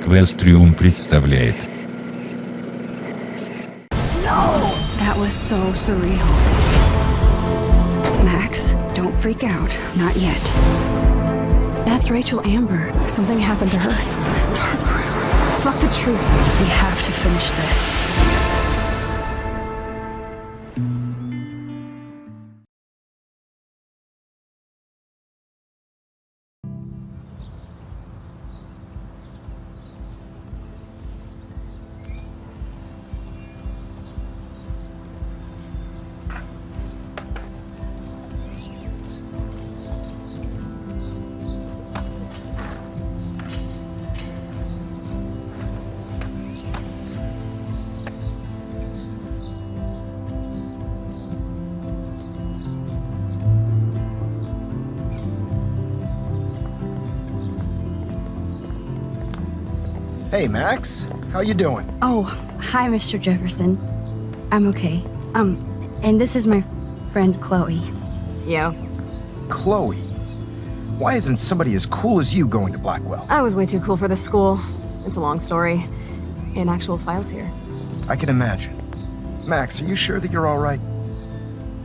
Equestrium представляет. No! That was so surreal. Max, don't freak out. Not yet. That's Rachel Amber. Something happened to her. Fuck the truth. We have to finish this. Hey, Max. How you doing? Oh, hi, Mr. Jefferson. I'm okay. And this is my friend Chloe. Yo. Chloe? Why isn't somebody as cool as you going to Blackwell? I was way too cool for this school. It's a long story. In actual files here. I can imagine. Max, are you sure that you're all right?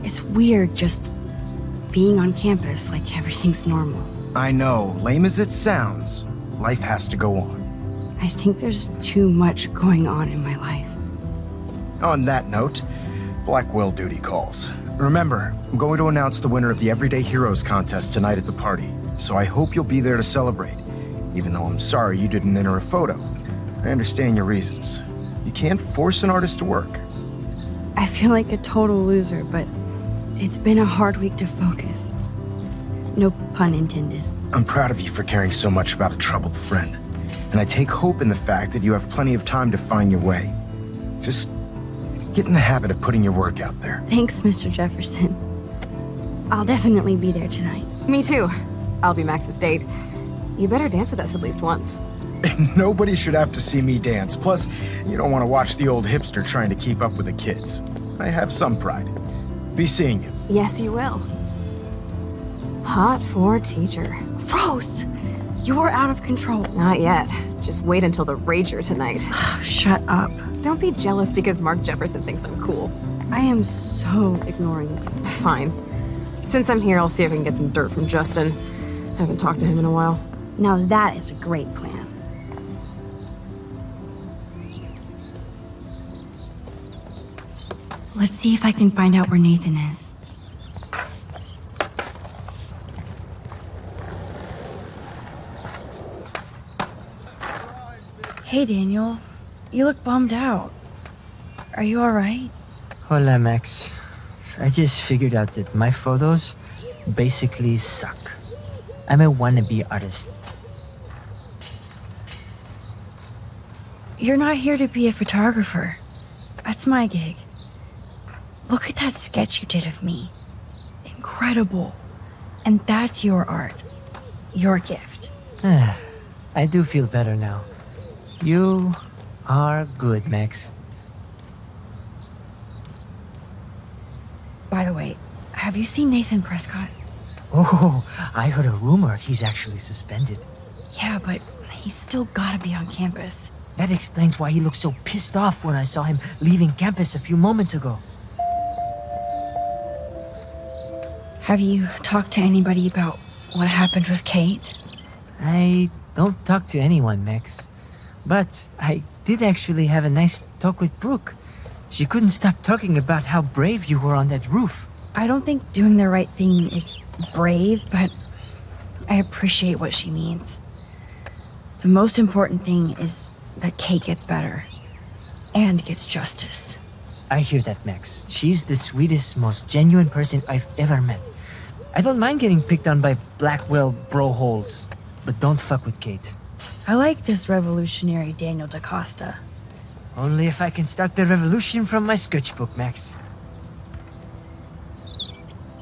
It's weird just being on campus like everything's normal. I know. Lame as it sounds, life has to go on. I think there's too much going on in my life. On that note, Blackwell duty calls. Remember, I'm going to announce the winner of the Everyday Heroes contest tonight at the party, so I hope you'll be there to celebrate, even though I'm sorry you didn't enter a photo. I understand your reasons. You can't force an artist to work. I feel like a total loser, but it's been a hard week to focus. No pun intended. I'm proud of you for caring so much about a troubled friend. And I take hope in the fact that you have plenty of time to find your way. Just get in the habit of putting your work out there. Thanks, Mr. Jefferson. I'll definitely be there tonight. Me too. I'll be Max's date. You better dance with us at least once. Nobody should have to see me dance. Plus, you don't want to watch the old hipster trying to keep up with the kids. I have some pride. Be seeing you. Yes, you will. Hot for teacher. Gross! You are out of control. Not yet. Just wait until the Rager tonight. Shut up. Don't be jealous because Mark Jefferson thinks I'm cool. I am so ignoring you. Fine. Since I'm here, I'll see if I can get some dirt from Justin. Haven't talked to him in a while. Now that is a great plan. Let's see if I can find out where Nathan is. Hey, Daniel. You look bummed out. Are you alright? Hola, Max. I just figured out that my photos basically suck. I'm a wannabe artist. You're not here to be a photographer. That's my gig. Look at that sketch you did of me. Incredible. And that's your art. Your gift. I do feel better now. You are good, Max. By the way, have you seen Nathan Prescott? Oh, I heard a rumor he's actually suspended. Yeah, but he's still gotta be on campus. That explains why he looked so pissed off when I saw him leaving campus a few moments ago. Have you talked to anybody about what happened with Kate? I don't talk to anyone, Max. But I did actually have a nice talk with Brooke. She couldn't stop talking about how brave you were on that roof. I don't think doing the right thing is brave, but I appreciate what she means. The most important thing is that Kate gets better and gets justice. I hear that, Max. She's the sweetest, most genuine person I've ever met. I don't mind getting picked on by Blackwell bro-holes, but don't fuck with Kate. I like this revolutionary Daniel DaCosta. Only if I can start the revolution from my sketchbook, Max.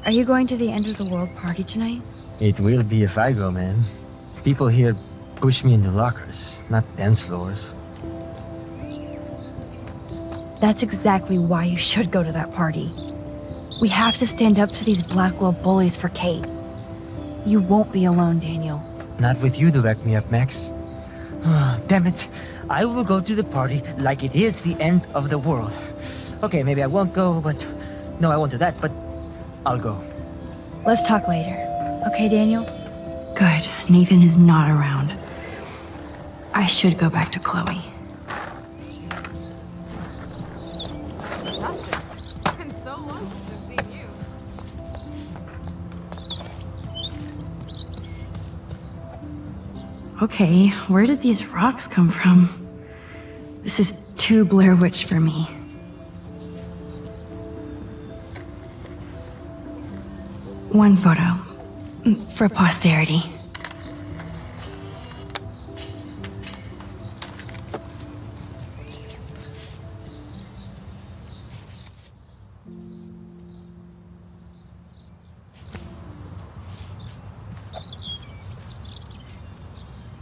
Are you going to the End of the World party tonight? It will be if I go, man. People here push me into lockers, not dance floors. That's exactly why you should go to that party. We have to stand up to these Blackwell bullies for Kate. You won't be alone, Daniel. Not with you to back me up, Max. Damn it. I will go to the party like it is the end of the world. Okay, maybe I won't go, but... No, I won't do that, but I'll go. Let's talk later. Okay, Daniel? Good. Nathan is not around. I should go back to Chloe. Justin, it's been so long since I've seen you. Okay, where did these rocks come from? This is too Blair Witch for me. One photo. For posterity.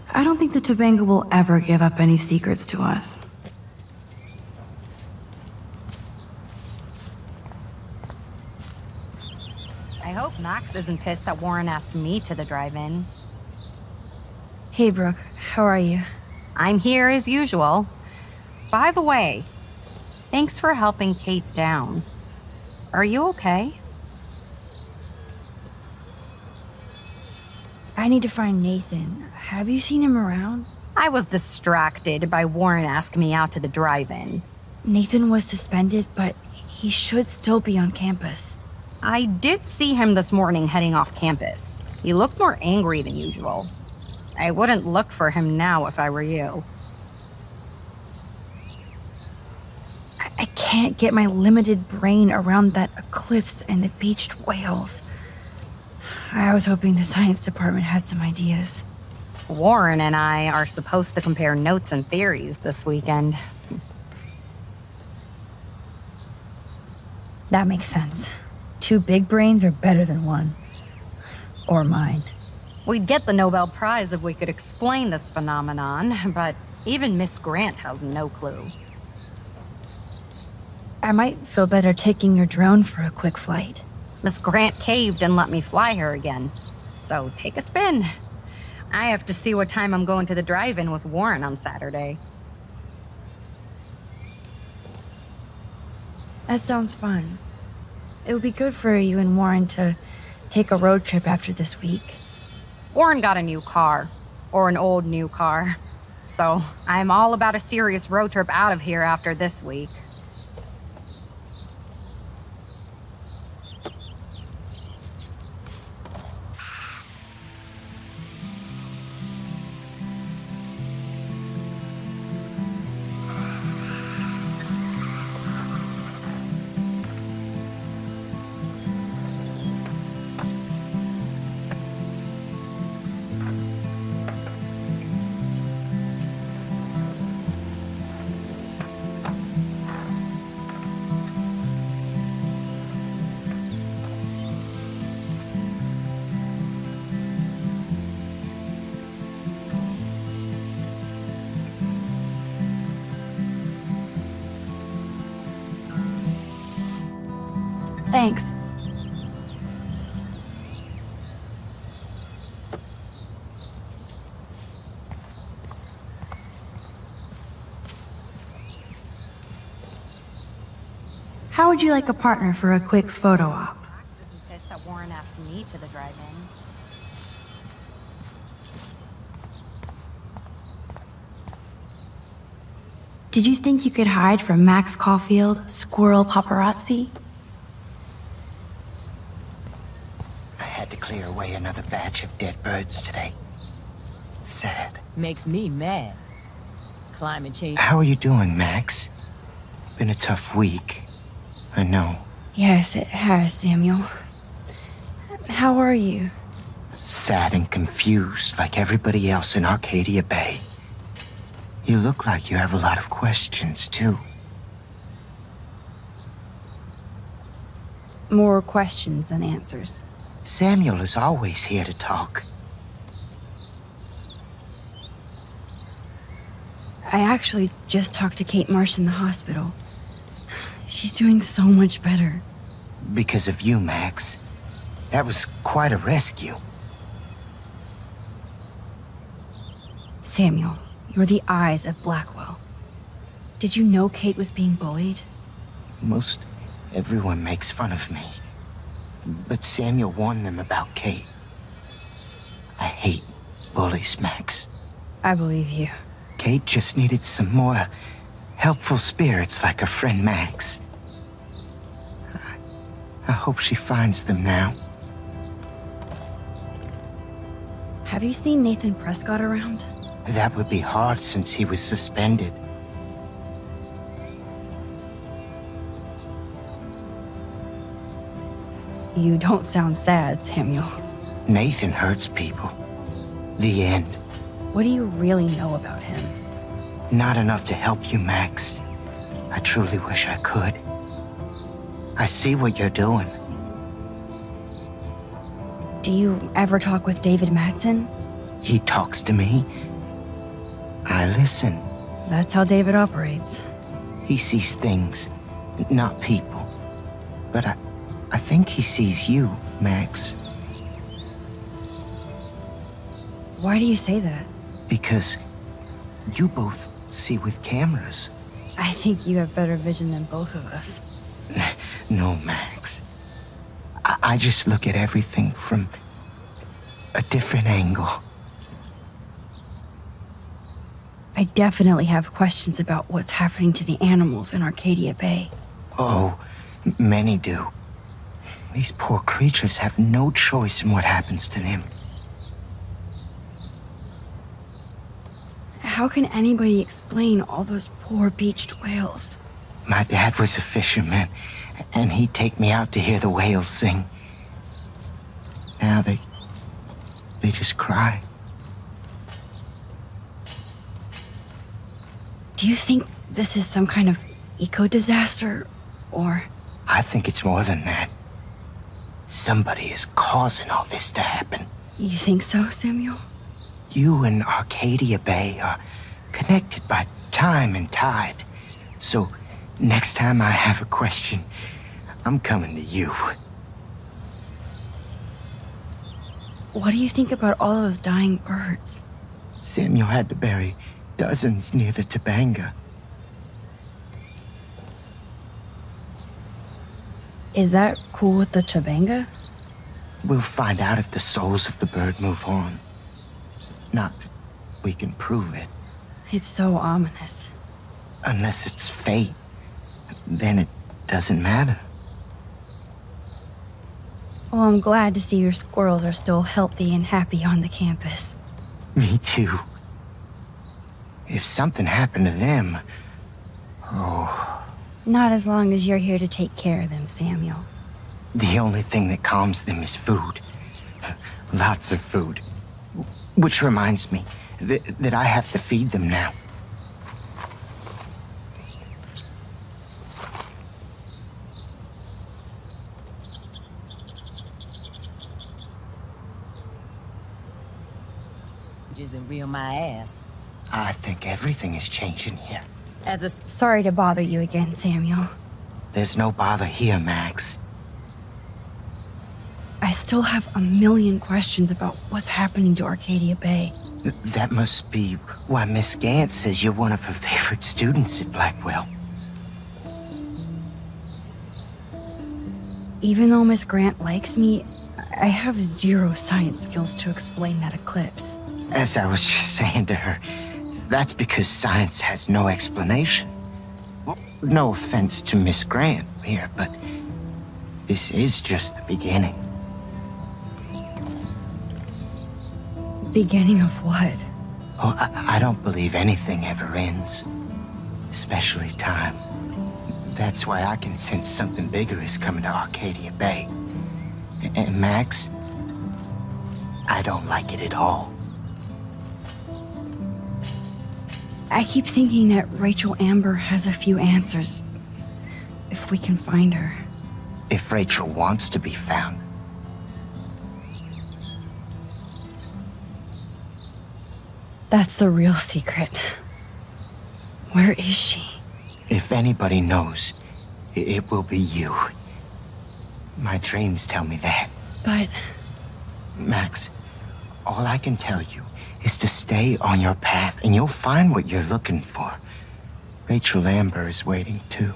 I don't think the Tobanga will ever give up any secrets to us. I hope Max isn't pissed that Warren asked me to the drive-in. Hey, Brooke. How are you? I'm here as usual. By the way, thanks for helping Kate down. Are you okay? I need to find Nathan. Have you seen him around? I was distracted by Warren asking me out to the drive-in. Nathan was suspended, but he should still be on campus. I did see him this morning heading off campus. He looked more angry than usual. I wouldn't look for him now if I were you. I can't get my limited brain around that eclipse and the beached whales. I was hoping the science department had some ideas. Warren and I are supposed to compare notes and theories this weekend. That makes sense. 2 big brains are better than 1. Or mine. We'd get the Nobel Prize if we could explain this phenomenon, but even Miss Grant has no clue. I might feel better taking your drone for a quick flight. Miss Grant caved and let me fly her again. So take a spin. I have to see what time I'm going to the drive-in with Warren on Saturday. That sounds fun. It would be good for you and Warren to take a road trip after this week. Warren got a new car. Or an old new car. So I'm all about a serious road trip out of here after this week. Thanks. How would you like a partner for a quick photo op? Max isn't pissed that Warren asked me to the drive-in. Did you think you could hide from Max Caulfield, squirrel paparazzi? I had to clear away another batch of dead birds today. Sad. Makes me mad. Climate change. How are you doing, Max? Been a tough week. I know. Yes, it has, Samuel. How are you? Sad and confused like everybody else in Arcadia Bay. You look like you have a lot of questions, too. More questions than answers. Samuel is always here to talk. I actually just talked to Kate Marsh in the hospital. She's doing so much better. Because of you, Max. That was quite a rescue. Samuel, You're the eyes of Blackwell. Did you know Kate was being bullied? Most everyone makes fun of me. But Samuel warned them about Kate. I hate bullies, Max. I believe you. Kate just needed some more helpful spirits like her friend Max. I hope she finds them now. Have you seen Nathan Prescott around? That would be hard since he was suspended. You don't sound sad, Samuel. Nathan hurts people. The end. What do you really know about him? Not enough to help you, Max. I truly wish I could. I see what you're doing. Do you ever talk with David Madsen? He talks to me. I listen. That's how David operates. He sees things, not people. But I think he sees you, Max. Why do you say that? Because you both see with cameras. I think you have better vision than both of us. No, Max. I just look at everything from a different angle. I definitely have questions about what's happening to the animals in Arcadia Bay. Oh, many do. These poor creatures have no choice in what happens to them. How can anybody explain all those poor beached whales? My dad was a fisherman, and he'd take me out to hear the whales sing. Now they just cry. Do you think this is some kind of eco-disaster, or... I think it's more than that. Somebody is causing all this to happen. You think so, Samuel? You and Arcadia Bay are connected by time and tide. So, next time I have a question, I'm coming to you. What do you think about all those dying birds? Samuel had to bury dozens near the Tobanga. Is that cool with the Tobanga? We'll find out if the souls of the bird move on. Not that we can prove it. It's so ominous. Unless it's fate, then it doesn't matter. Well, I'm glad to see your squirrels are still healthy and happy on the campus. Me too. If something happened to them, oh... Not as long as you're here to take care of them, Samuel. The only thing that calms them is food. Lots of food. Which reminds me that I have to feed them now. Isn't real my ass. I think everything is changing here. As a Sorry to bother you again, Samuel. There's no bother here, Max. I still have a million questions about what's happening to Arcadia Bay. That must be why Miss Gant says you're one of her favorite students at Blackwell. Even though Miss Grant likes me, I have zero science skills to explain that eclipse. As I was just saying to her, that's because science has no explanation. No offense to Miss Grant here, but this is just the beginning. Beginning of what? Oh, I don't believe anything ever ends. Especially time. That's why I can sense something bigger is coming to Arcadia Bay. And Max, I don't like it at all. I keep thinking that Rachel Amber has a few answers. If we can find her. If Rachel wants to be found. That's the real secret. Where is she? If anybody knows, it will be you. My dreams tell me that. But Max, all I can tell you is to stay on your path, and you'll find what you're looking for. Rachel Amber is waiting, too.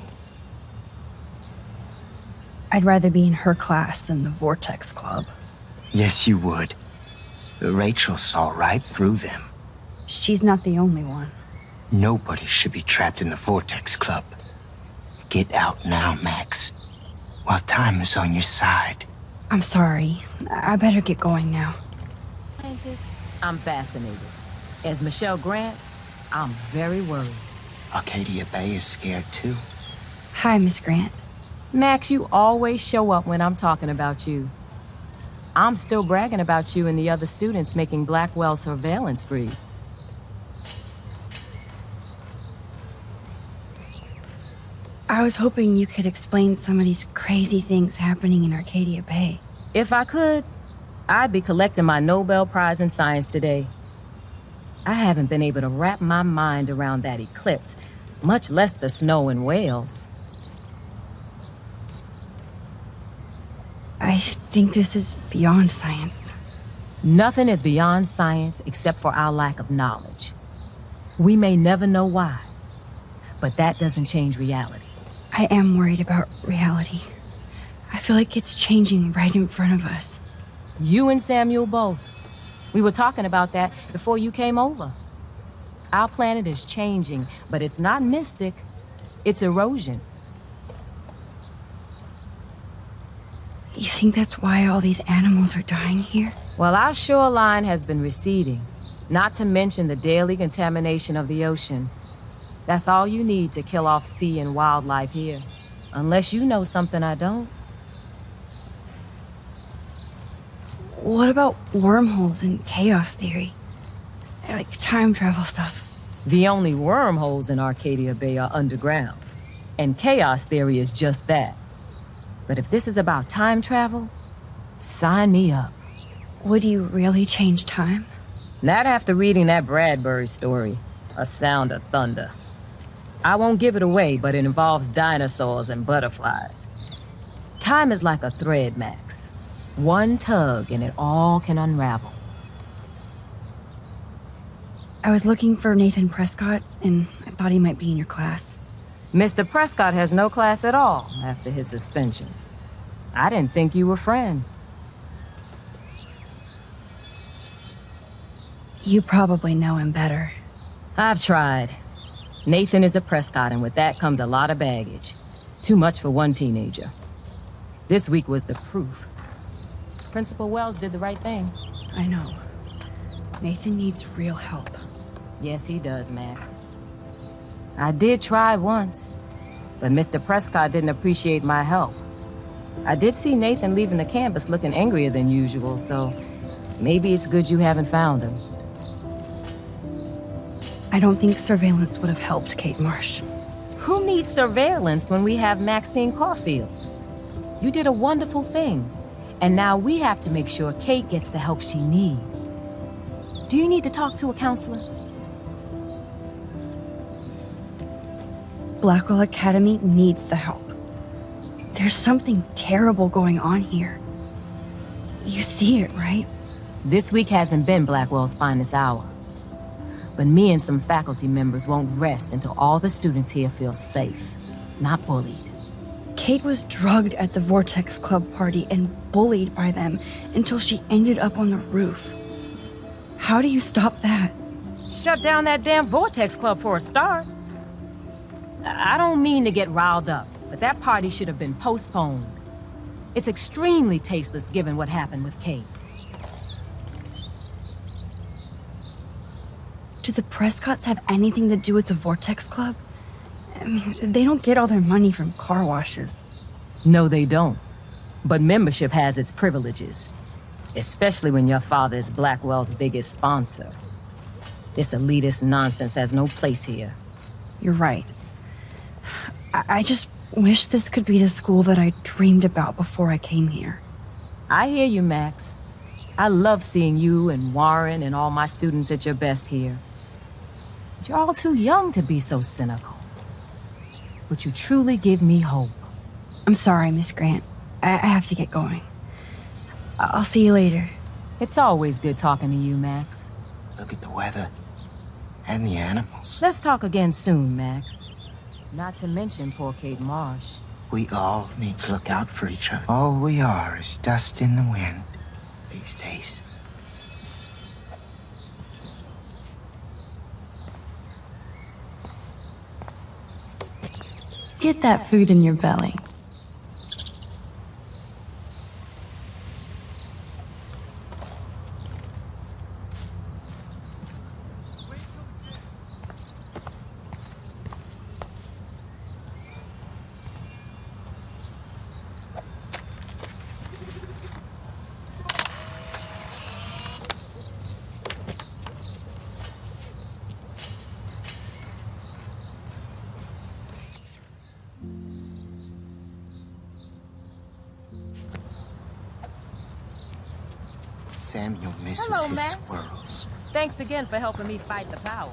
I'd rather be in her class than the Vortex Club. Yes, you would. Rachel saw right through them. She's not the only one. Nobody should be trapped in the Vortex Club. Get out now, Max, while time is on your side. I'm sorry. I better get going now. Scientist, I'm fascinated. As Michelle Grant, I'm very worried. Arcadia Bay is scared, too. Hi, Miss Grant. Max, you always show up when I'm talking about you. I'm still bragging about you and the other students making Blackwell surveillance free. I was hoping you could explain some of these crazy things happening in Arcadia Bay. If I could, I'd be collecting my Nobel Prize in Science today. I haven't been able to wrap my mind around that eclipse, much less the snow in Wales. I think this is beyond science. Nothing is beyond science except for our lack of knowledge. We may never know why, but that doesn't change reality. I am worried about reality. I feel like it's changing right in front of us. You and Samuel both. We were talking about that before you came over. Our planet is changing, but it's not mystic. It's erosion. You think that's why all these animals are dying here? Well, our shoreline has been receding, not to mention the daily contamination of the ocean. That's all you need to kill off sea and wildlife here. Unless you know something I don't. What about wormholes and chaos theory? Like time travel stuff. The only wormholes in Arcadia Bay are underground. And chaos theory is just that. But if this is about time travel, sign me up. Would you really change time? Not after reading that Bradbury story, A Sound of Thunder. I won't give it away, but it involves dinosaurs and butterflies. Time is like a thread, Max. One tug and it all can unravel. I was looking for Nathan Prescott, and I thought he might be in your class. Mr. Prescott has no class at all after his suspension. I didn't think you were friends. You probably know him better. I've tried. Nathan is a Prescott, and with that comes a lot of baggage. Too much for one teenager. This week was the proof. Principal Wells did the right thing. I know. Nathan needs real help. Yes, he does, Max. I did try once, but Mr. Prescott didn't appreciate my help. I did see Nathan leaving the campus looking angrier than usual, so maybe it's good you haven't found him. I don't think surveillance would have helped Kate Marsh. Who needs surveillance when we have Maxine Caulfield? You did a wonderful thing, and now we have to make sure Kate gets the help she needs. Do you need to talk to a counselor? Blackwell Academy needs the help. There's something terrible going on here. You see it, right? This week hasn't been Blackwell's finest hour. But me and some faculty members won't rest until all the students here feel safe, not bullied. Kate was drugged at the Vortex Club party and bullied by them until she ended up on the roof. How do you stop that? Shut down that damn Vortex Club for a start. I don't mean to get riled up, but that party should have been postponed. It's extremely tasteless given what happened with Kate. Do the Prescotts have anything to do with the Vortex Club? I mean, they don't get all their money from car washes. No, they don't. But membership has its privileges. Especially when your father is Blackwell's biggest sponsor. This elitist nonsense has no place here. You're right. I just wish this could be the school that I dreamed about before I came here. I hear you, Max. I love seeing you and Warren and all my students at your best here. But you're all too young to be so cynical. But you truly give me hope. I'm sorry, Miss Grant. I have to get going. I'll see you later. It's always good talking to you, Max. Look at the weather. And the animals. Let's talk again soon, Max. Not to mention poor Kate Marsh. We all need to look out for each other. All we are is dust in the wind these days. Get that food in your belly. Samuel misses Hello, his Max. squirrels. Thanks again for helping me fight the power.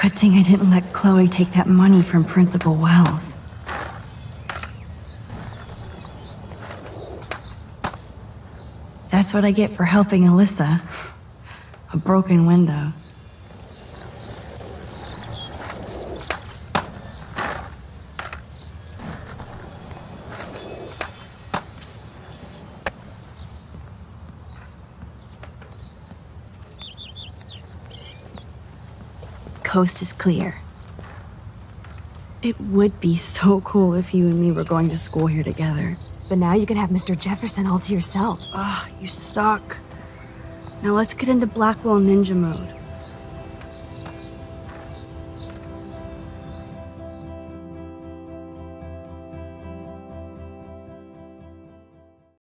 Good thing I didn't let Chloe take that money from Principal Wells. That's what I get for helping Alyssa. A broken window. Coast is clear. It would be so cool if you and me were going to school here together. But now you can have Mr. Jefferson all to yourself. Ah, you suck. Now let's get into Blackwell Ninja mode.